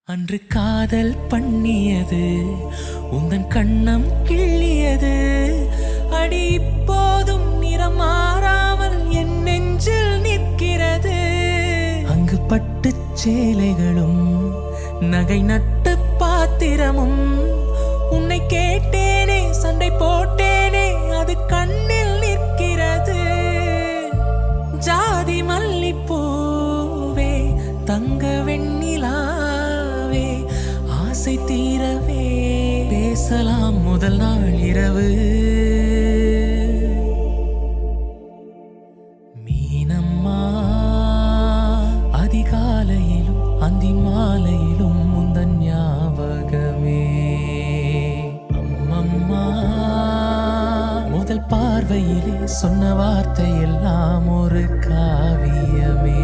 அன்று காதல் பண்ணியது உந்தன் கண்ணம் கிள்ளியது அடி இப்போதும் நிறம் மாறாமல் என் நெஞ்சில் நிற்கிறது. அங்கு பட்டுச் சேலைகளும் நகை நட்டு பாத்திரமும் உன்னை கேட்டேனே சண்டை போட்டேனே அது கண்ணில் நிற்கிறது. ஜாதி மல்லிப்பூவே தங்க வெண்ணிலாவே ஆசை தீரவே பேசலாம் முதல் நாள் இரவு. மீனம்மா அதிகாலையிலும் அந்தி மாலையிலும் முந்தன் ஞாபகமே. அம்மம்மா முதல் பார்வையிலே சொன்ன வார்த்தை எல்லாம் ஒரு காவியமே.